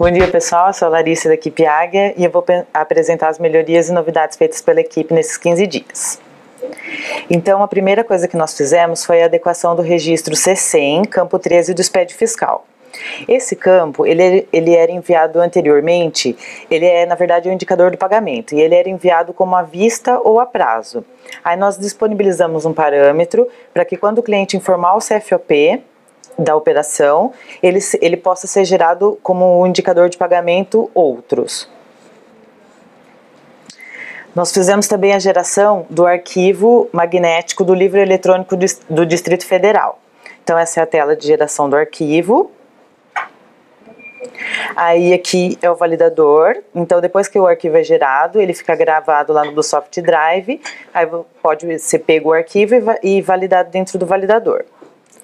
Bom dia, pessoal, eu sou a Larissa da equipe Águia e eu vou apresentar as melhorias e novidades feitas pela equipe nesses 15 dias. Então, a primeira coisa que nós fizemos foi a adequação do registro C100, campo 13 do SPED fiscal. Esse campo, ele era enviado anteriormente, ele é, na verdade, um indicador do pagamento, e ele era enviado como à vista ou a prazo. Aí nós disponibilizamos um parâmetro para que quando o cliente informar o CFOP da operação, ele possa ser gerado como um indicador de pagamento outros. Nós fizemos também a geração do arquivo magnético do livro eletrônico do Distrito Federal. Então essa é a tela de geração do arquivo. Aí aqui é o validador, então depois que o arquivo é gerado, ele fica gravado lá no BlueSoft Drive, aí pode ser pego o arquivo e validado dentro do validador.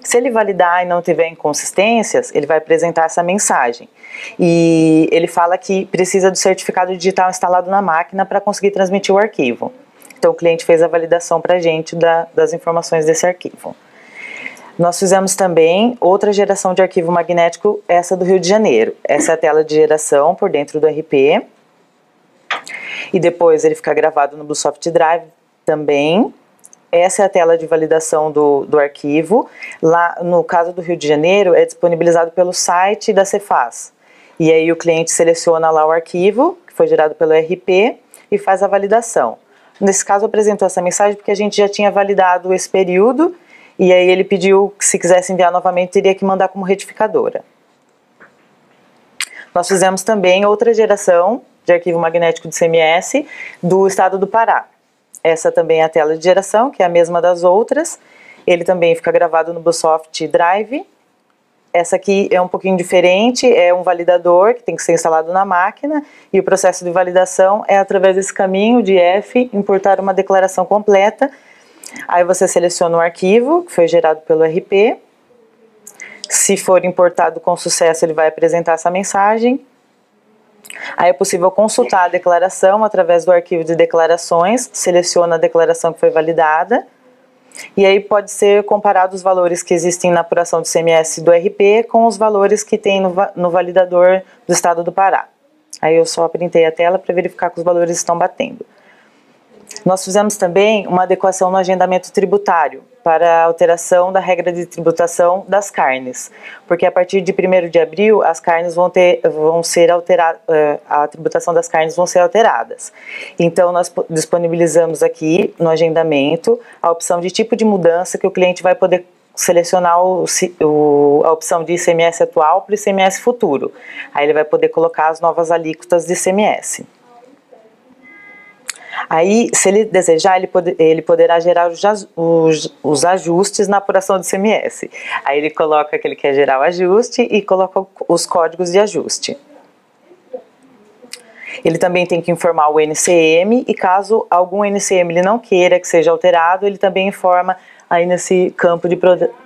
Se ele validar e não tiver inconsistências, ele vai apresentar essa mensagem. E ele fala que precisa do certificado digital instalado na máquina para conseguir transmitir o arquivo. Então o cliente fez a validação para a gente das informações desse arquivo. Nós fizemos também outra geração de arquivo magnético, essa do Rio de Janeiro. Essa é a tela de geração por dentro do RP. E depois ele fica gravado no BlueSoft Drive também. Essa é a tela de validação do arquivo. Lá, no caso do Rio de Janeiro, é disponibilizado pelo site da Cefaz. E aí o cliente seleciona lá o arquivo, que foi gerado pelo RP, e faz a validação. Nesse caso apresentou essa mensagem porque a gente já tinha validado esse período, e aí ele pediu que se quisesse enviar novamente, teria que mandar como retificadora. Nós fizemos também outra geração de arquivo magnético de CMS do estado do Pará. Essa também é a tela de geração, que é a mesma das outras. Ele também fica gravado no BlueSoft Drive. Essa aqui é um pouquinho diferente, é um validador que tem que ser instalado na máquina, e o processo de validação é através desse caminho de F, importar uma declaração completa. Aí você seleciona o arquivo, que foi gerado pelo RP. Se for importado com sucesso, ele vai apresentar essa mensagem. Aí é possível consultar a declaração através do arquivo de declarações, seleciona a declaração que foi validada, e aí pode ser comparado os valores que existem na apuração do CMS do RP com os valores que tem no validador do estado do Pará. Aí eu só printei a tela para verificar que os valores estão batendo. Nós fizemos também uma adequação no agendamento tributário para a alteração da regra de tributação das carnes, porque a partir de 1º de abril as carnes vão ser alteradas, a tributação das carnes vão ser alteradas. Então nós disponibilizamos aqui no agendamento a opção de tipo de mudança que o cliente vai poder selecionar a opção de ICMS atual para o ICMS futuro. Aí ele vai poder colocar as novas alíquotas de ICMS. Aí, se ele desejar, ele poderá gerar os ajustes na apuração do ICMS. Aí ele coloca que ele quer gerar o ajuste e coloca os códigos de ajuste. Ele também tem que informar o NCM, e caso algum NCM ele não queira que seja alterado, ele também informa aí nesse campo de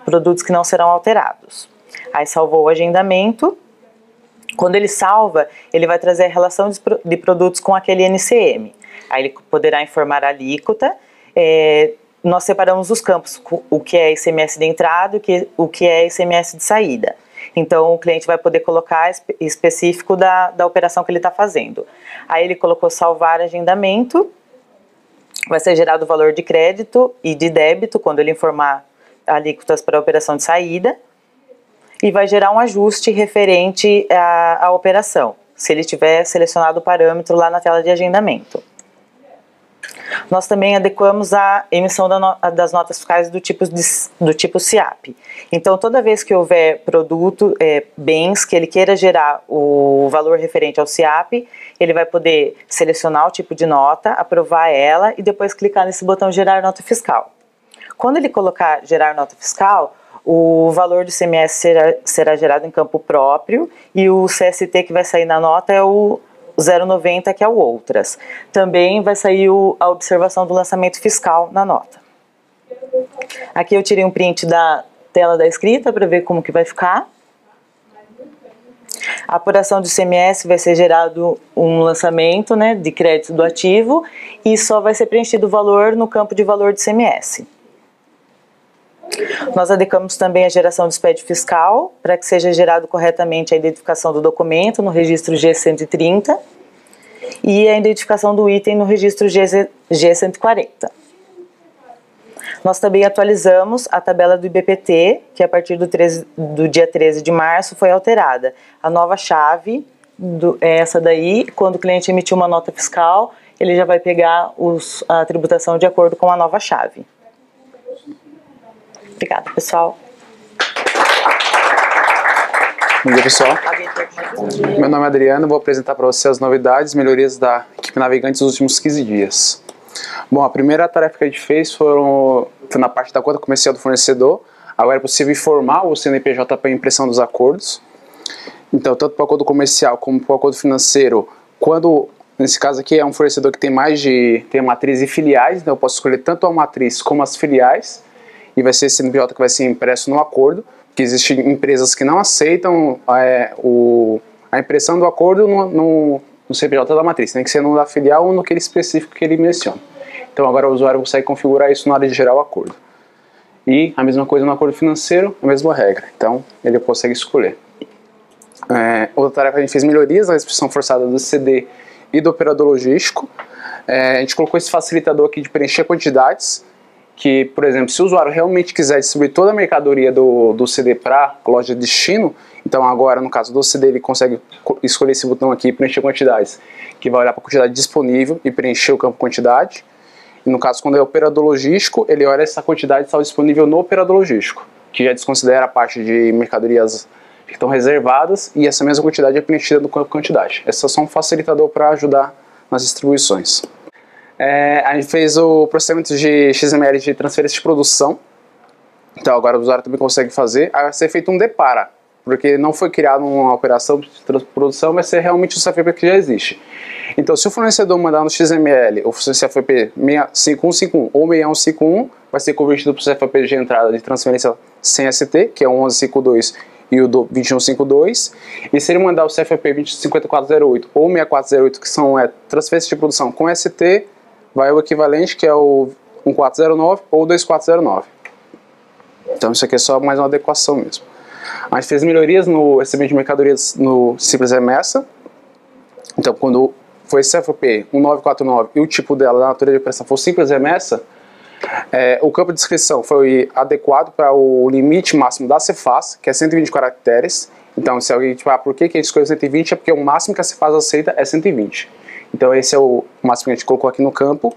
produtos que não serão alterados. Aí salvou o agendamento. Quando ele salva, ele vai trazer a relação de produtos com aquele NCM. Aí ele poderá informar a alíquota. Nós separamos os campos, o que é ICMS de entrada e o que é ICMS de saída. Então o cliente vai poder colocar específico da operação que ele está fazendo. Aí ele colocou salvar agendamento, vai ser gerado o valor de crédito e de débito quando ele informar alíquotas para a operação de saída, e vai gerar um ajuste referente à operação, se ele tiver selecionado o parâmetro lá na tela de agendamento. Nós também adequamos a emissão das notas fiscais do tipo SIAP. Então, toda vez que houver produto, bens que ele queira gerar o valor referente ao SIAP, ele vai poder selecionar o tipo de nota, aprovar ela e depois clicar nesse botão gerar nota fiscal. Quando ele colocar gerar nota fiscal, o valor do ICMS será gerado em campo próprio, e o CST que vai sair na nota é o 0,90, que é o outras. Também vai sair a observação do lançamento fiscal na nota. Aqui eu tirei um print da tela da escrita para ver como que vai ficar. A apuração do ICMS vai ser gerado um lançamento, né, de crédito do ativo, e só vai ser preenchido o valor no campo de valor do ICMS. Nós adequamos também a geração do SPED fiscal, para que seja gerado corretamente a identificação do documento no registro G130 e a identificação do item no registro G140. Nós também atualizamos a tabela do IBPT, que a partir do dia 13 de março foi alterada. A nova chave é essa daí, quando o cliente emitir uma nota fiscal, ele já vai pegar a tributação de acordo com a nova chave. Obrigada, pessoal. Bom dia, pessoal. Meu nome é Adriano, vou apresentar para você as novidades e melhorias da equipe Navegantes nos últimos 15 dias. Bom, a primeira tarefa que a gente fez foi na parte da conta comercial do fornecedor. Agora é possível informar o CNPJ para a impressão dos acordos. Então, tanto para o acordo comercial como para o acordo financeiro, quando, nesse caso aqui, é um fornecedor que tem tem a matriz e filiais, então eu posso escolher tanto a matriz como as filiais, e vai ser esse CNPJ que vai ser impresso no acordo, porque existem empresas que não aceitam a impressão do acordo no CNPJ da matriz, tem que ser no da filial ou naquele específico que ele menciona. Então agora o usuário consegue configurar isso na hora de gerar o acordo. E a mesma coisa no acordo financeiro, a mesma regra, então ele consegue escolher. Outra tarefa, a gente fez melhorias na restrição forçada do CD e do operador logístico. A gente colocou esse facilitador aqui de preencher quantidades, que, por exemplo, se o usuário realmente quiser distribuir toda a mercadoria do CD para a loja de destino, então agora, no caso do CD, ele consegue escolher esse botão aqui, preencher quantidades, que vai olhar para a quantidade disponível e preencher o campo quantidade. E no caso, quando é operador logístico, ele olha essa quantidade que está disponível no operador logístico, que já desconsidera a parte de mercadorias que estão reservadas, e essa mesma quantidade é preenchida no campo quantidade. Esse é só um facilitador para ajudar nas distribuições. A gente fez o processamento de XML de transferência de produção. Então agora o usuário também consegue fazer. Aí vai ser feito um depara, porque não foi criado uma operação de produção, vai ser realmente o CFP que já existe. Então se o fornecedor mandar no XML o CFP 5151 ou 6151, vai ser convertido para o CFP de entrada de transferência sem ST, que é o 1152 e o do 2152. E se ele mandar o CFP 5408 ou 6408, que são transferência de produção com ST, vai o equivalente, que é o 1409 ou 2409. Então isso aqui é só mais uma adequação mesmo. A gente fez melhorias no recebimento de mercadorias no Simples Remessa. Então quando foi esse CFP 1949 e o tipo dela na natureza de operação for Simples Remessa, o campo de descrição foi adequado para o limite máximo da Cefaz, que é 120 caracteres. Então se alguém tipo, por que a gente escolheu 120? É porque o máximo que a Cefaz aceita é 120. Então esse é o máximo que a gente colocou aqui no campo.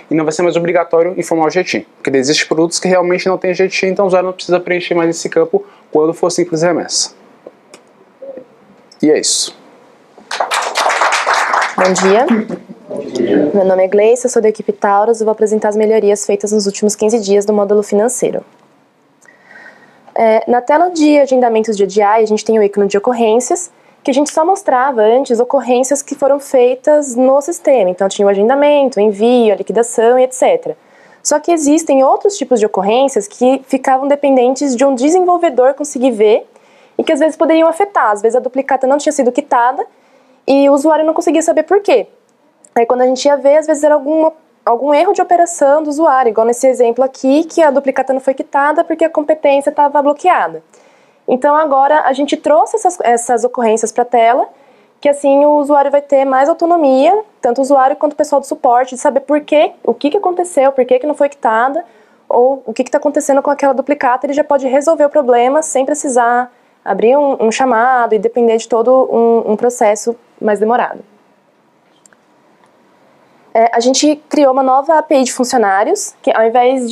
E não vai ser mais obrigatório informar o GTIN, porque existem produtos que realmente não tem GTIN, então o usuário não precisa preencher mais esse campo quando for Simples Remessa. E é isso. Bom dia. Meu nome é Gleice, eu sou da equipe Taurus e vou apresentar as melhorias feitas nos últimos 15 dias do módulo financeiro. Na tela de agendamentos de ODI, a gente tem o ícone de ocorrências, que a gente só mostrava antes ocorrências que foram feitas no sistema. Então tinha o agendamento, o envio, a liquidação e etc. Só que existem outros tipos de ocorrências que ficavam dependentes de um desenvolvedor conseguir ver e que às vezes poderiam afetar. Às vezes a duplicata não tinha sido quitada e o usuário não conseguia saber por quê. Aí quando a gente ia ver, às vezes era algum erro de operação do usuário, igual nesse exemplo aqui, que a duplicata não foi quitada porque a competência estava bloqueada. Então agora a gente trouxe essas ocorrências para a tela, que assim o usuário vai ter mais autonomia, tanto o usuário quanto o pessoal do suporte, de saber por quê, o que aconteceu, por que não foi quitada, ou o que está acontecendo com aquela duplicata. Ele já pode resolver o problema sem precisar abrir um chamado e depender de todo um processo mais demorado. A gente criou uma nova API de funcionários, que ao invés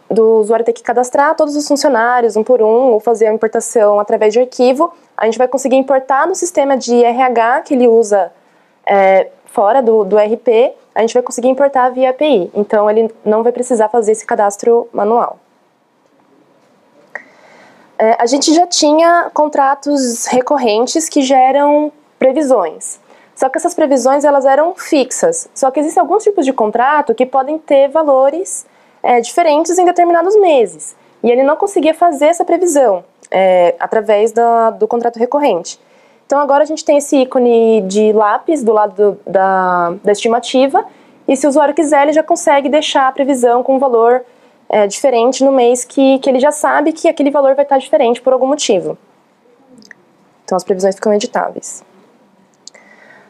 do usuário ter que cadastrar todos os funcionários um por um ou fazer a importação através de arquivo, a gente vai conseguir importar no sistema de RH que ele usa fora do RP, a gente vai conseguir importar via API, então ele não vai precisar fazer esse cadastro manual. A gente já tinha contratos recorrentes que geram previsões, só que essas previsões elas eram fixas, só que existem alguns tipos de contrato que podem ter valores diferentes em determinados meses. E ele não conseguia fazer essa previsão através do contrato recorrente. Então agora a gente tem esse ícone de lápis do lado da estimativa, e se o usuário quiser, ele já consegue deixar a previsão com um valor diferente no mês que ele já sabe que aquele valor vai estar diferente por algum motivo. Então as previsões ficam editáveis.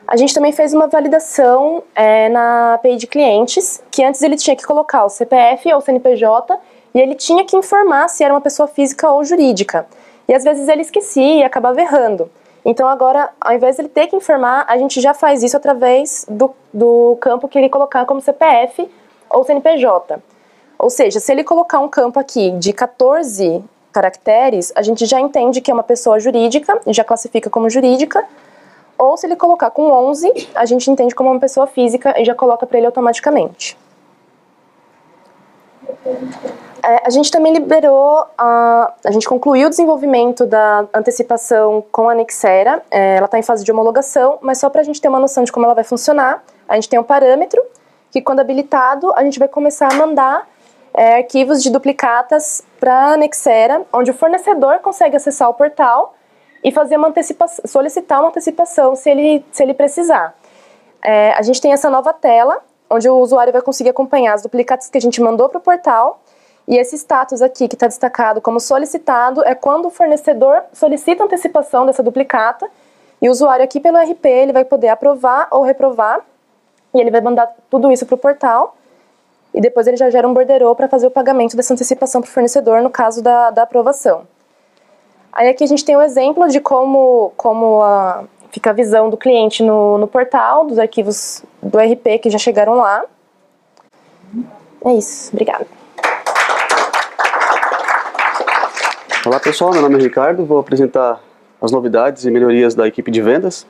A gente também fez uma validação na API de clientes, que antes ele tinha que colocar o CPF ou o CNPJ e ele tinha que informar se era uma pessoa física ou jurídica. E às vezes ele esquecia e acabava errando. Então agora, ao invés de ele ter que informar, a gente já faz isso através do campo que ele colocar como CPF ou CNPJ. Ou seja, se ele colocar um campo aqui de 14 caracteres, a gente já entende que é uma pessoa jurídica, e já classifica como jurídica. Ou se ele colocar com 11, a gente entende como uma pessoa física e já coloca para ele automaticamente. A gente também liberou, a gente concluiu o desenvolvimento da antecipação com a Nexera. Ela está em fase de homologação, mas só para a gente ter uma noção de como ela vai funcionar, a gente tem um parâmetro que, quando habilitado, a gente vai começar a mandar arquivos de duplicatas para a Nexera, onde o fornecedor consegue acessar o portal e fazer uma antecipação, solicitar uma antecipação se ele precisar. A gente tem essa nova tela, onde o usuário vai conseguir acompanhar as duplicatas que a gente mandou para o portal, e esse status aqui, que está destacado como solicitado, é quando o fornecedor solicita a antecipação dessa duplicata, e o usuário aqui pelo RP ele vai poder aprovar ou reprovar, e ele vai mandar tudo isso para o portal, e depois ele já gera um borderô para fazer o pagamento dessa antecipação para o fornecedor no caso da aprovação. Aí aqui a gente tem um exemplo de como fica a visão do cliente no portal, dos arquivos do RP que já chegaram lá. É isso, obrigada. Olá pessoal, meu nome é Ricardo, vou apresentar as novidades e melhorias da equipe de vendas.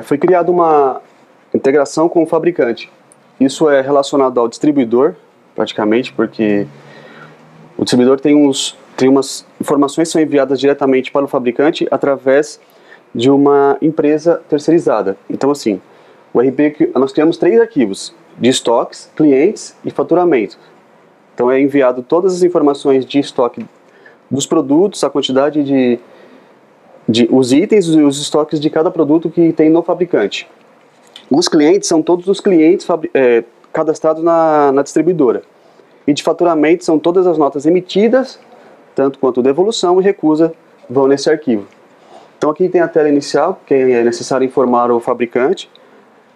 Foi criada uma integração com o fabricante. Isso é relacionado ao distribuidor, praticamente, porque o distribuidor tem umas informações que são enviadas diretamente para o fabricante através de uma empresa terceirizada. Então, assim, o RP, nós criamos 3 arquivos, de estoques, clientes e faturamento. Então, é enviado todas as informações de estoque dos produtos, a quantidade os itens e os estoques de cada produto que tem no fabricante. Os clientes são todos os clientes cadastrados na distribuidora. E de faturamento são todas as notas emitidas, tanto quanto devolução e recusa vão nesse arquivo. Então aqui tem a tela inicial, que é necessário informar o fabricante.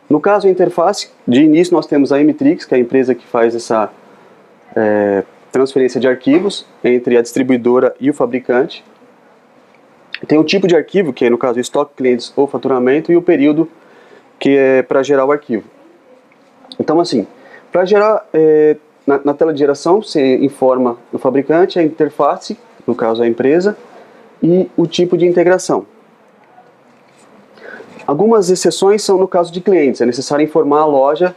No caso, a interface, de início nós temos a Emitrix, que é a empresa que faz essa transferência de arquivos entre a distribuidora e o fabricante. Tem o tipo de arquivo, que é no caso estoque, clientes ou faturamento, e o período, que é para gerar o arquivo. Então assim, para gerar, na tela de geração você informa o fabricante, a interface, no caso a empresa, e o tipo de integração. Algumas exceções são no caso de clientes, é necessário informar a loja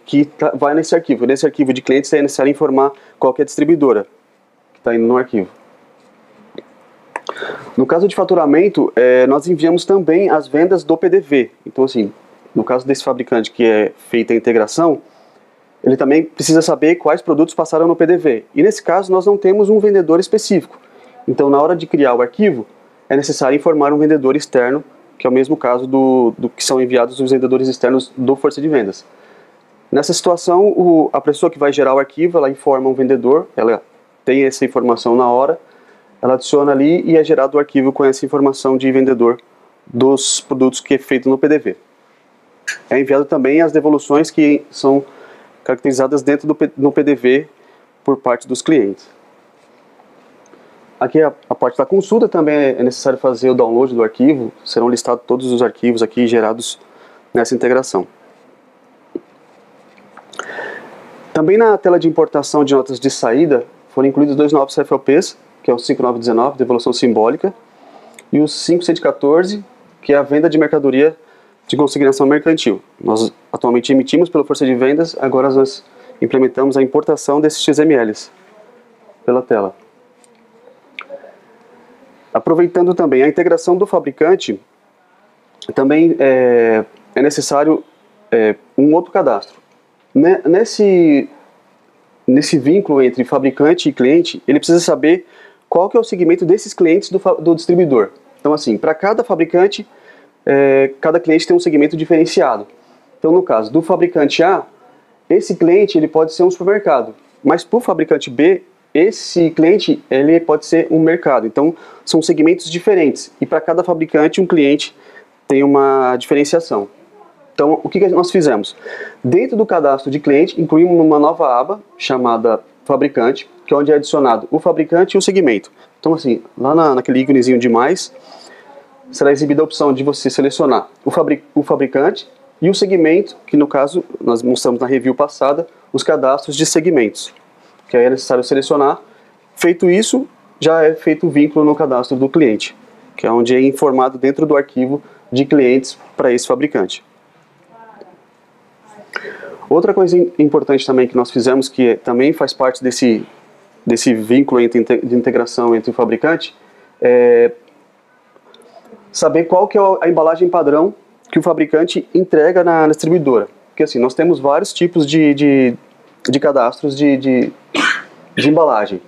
que vai nesse arquivo. Nesse arquivo de clientes é necessário informar qual que é a distribuidora que está indo no arquivo. No caso de faturamento, nós enviamos também as vendas do PDV. Então assim, no caso desse fabricante que é feita a integração, ele também precisa saber quais produtos passaram no PDV. E nesse caso nós não temos um vendedor específico. Então na hora de criar o arquivo, é necessário informar um vendedor externo, que é o mesmo caso do que são enviados os vendedores externos do Força de Vendas. Nessa situação, a pessoa que vai gerar o arquivo, ela informa um vendedor, ela tem essa informação na hora, ela adiciona ali e é gerado o arquivo com essa informação de vendedor dos produtos que é feito no PDV. É enviado também as devoluções que são caracterizadas dentro no PDV por parte dos clientes. Aqui a parte da consulta também é necessário fazer o download do arquivo, serão listados todos os arquivos aqui gerados nessa integração. Também na tela de importação de notas de saída foram incluídos 2 novos CFOPs, que é o 5919, devolução simbólica, e o 5114, que é a venda de mercadoria de consignação mercantil. Nós atualmente emitimos pela Força de Vendas, agora nós implementamos a importação desses XMLs pela tela. Aproveitando também a integração do fabricante, também é necessário um outro cadastro. Nesse vínculo entre fabricante e cliente, ele precisa saber qual que é o segmento desses clientes do distribuidor. Então assim, para cada fabricante, cada cliente tem um segmento diferenciado. Então no caso do fabricante A, esse cliente ele pode ser um supermercado, mas para o fabricante B, esse cliente ele pode ser um mercado. Então, são segmentos diferentes e para cada fabricante um cliente tem uma diferenciação. Então, o que nós fizemos? Dentro do cadastro de cliente, incluímos uma nova aba chamada fabricante, que é onde é adicionado o fabricante e o segmento. Então, assim, lá naquele íconezinho de mais, será exibida a opção de você selecionar o fabricante e o segmento, que no caso, nós mostramos na review passada, os cadastros de segmentos, que aí é necessário selecionar. Feito isso, já é feito o vínculo no cadastro do cliente, que é onde é informado dentro do arquivo de clientes para esse fabricante. Outra coisa importante também que nós fizemos, que também faz parte desse vínculo de integração entre o fabricante, é saber qual que é a embalagem padrão que o fabricante entrega na distribuidora. Porque assim, nós temos vários tipos de cadastros de embalagem.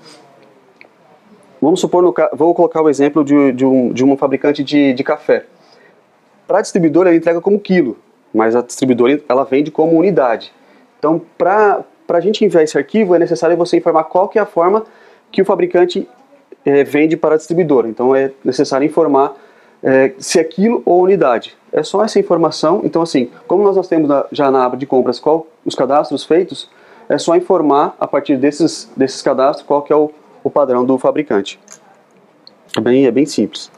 Vamos supor, vou colocar o exemplo de um fabricante de café. Para a distribuidora, ele entrega como quilo, mas a distribuidora ela vende como unidade. Então, para a gente enviar esse arquivo, é necessário você informar qual que é a forma que o fabricante vende para a distribuidora. Então, é necessário informar se é quilo ou unidade. É só essa informação. Então, assim, como nós temos já na aba de compras os cadastros feitos, é só informar a partir desses cadastros qual que é o padrão do fabricante. É bem simples.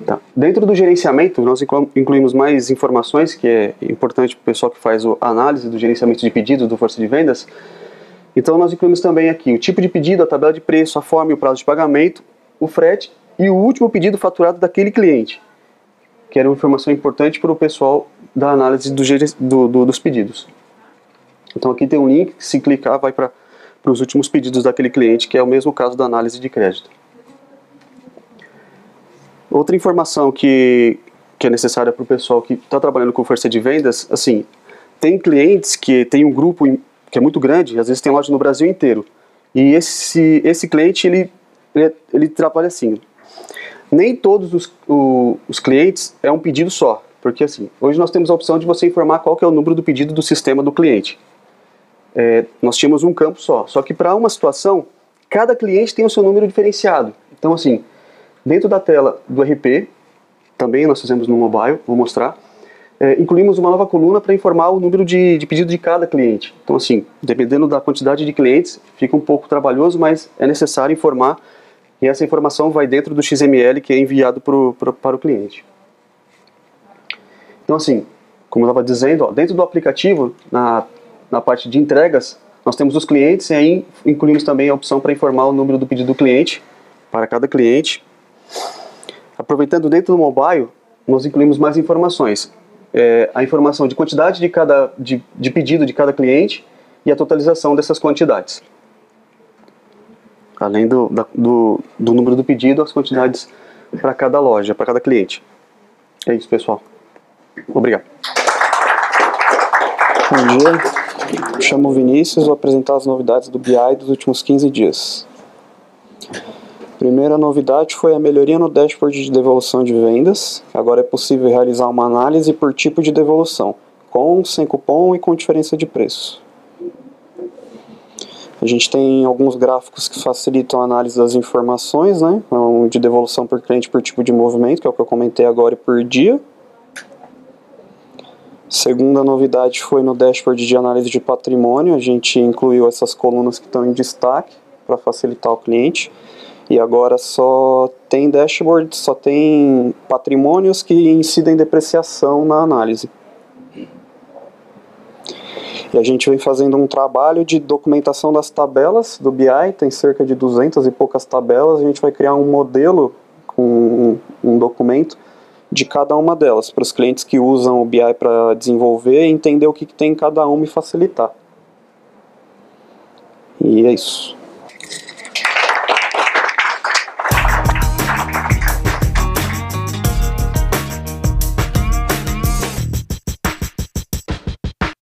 Tá. Dentro do gerenciamento, nós incluímos mais informações, que é importante para o pessoal que faz a análise do gerenciamento de pedidos do Força de Vendas. Então, nós incluímos também aqui o tipo de pedido, a tabela de preço, a forma e o prazo de pagamento, o frete e o último pedido faturado daquele cliente, que era uma informação importante para o pessoal da análise dos pedidos. Então, aqui tem um link, se clicar vai para os últimos pedidos daquele cliente, que é o mesmo caso da análise de crédito. Outra informação que é necessária para o pessoal que está trabalhando com força de vendas, assim, tem clientes que tem um grupo que é muito grande, às vezes tem loja no Brasil inteiro, e esse cliente, ele trabalha assim, nem todos os clientes é um pedido só, porque assim, hoje nós temos a opção de você informar qual que é o número do pedido do sistema do cliente. Nós tínhamos um campo só que para uma situação, cada cliente tem o seu número diferenciado. Então assim, dentro da tela do RP, também nós fizemos no mobile, vou mostrar, incluímos uma nova coluna para informar o número de pedido de cada cliente. Então assim, dependendo da quantidade de clientes, fica um pouco trabalhoso, mas é necessário informar, e essa informação vai dentro do XML que é enviado para o cliente. Então assim, como eu estava dizendo, dentro do aplicativo, na parte de entregas, nós temos os clientes e aí incluímos também a opção para informar o número do pedido do cliente, para cada cliente. Aproveitando dentro do mobile, nós incluímos mais informações. A informação de quantidade de pedido de cada cliente e a totalização dessas quantidades. Além do número do pedido, as quantidades para cada loja, para cada cliente. É isso, pessoal. Obrigado. Bom dia, me chamo Vinícius, vou apresentar as novidades do BI dos últimos 15 dias. A primeira novidade foi a melhoria no dashboard de devolução de vendas. Agora é possível realizar uma análise por tipo de devolução, com, sem cupom e com diferença de preço. A gente tem alguns gráficos que facilitam a análise das informações, né? De devolução por cliente por tipo de movimento, que é o que eu comentei agora, e por dia. Segunda novidade foi no dashboard de análise de patrimônio. A gente incluiu essas colunas que estão em destaque para facilitar o cliente. E agora só tem dashboard, só tem patrimônios que incidem depreciação na análise. E a gente vem fazendo um trabalho de documentação das tabelas do BI, tem cerca de 200 e poucas tabelas. A gente vai criar um modelo com um documento de cada uma delas, para os clientes que usam o BI para desenvolver, entender o que tem em cada uma e facilitar. E é isso.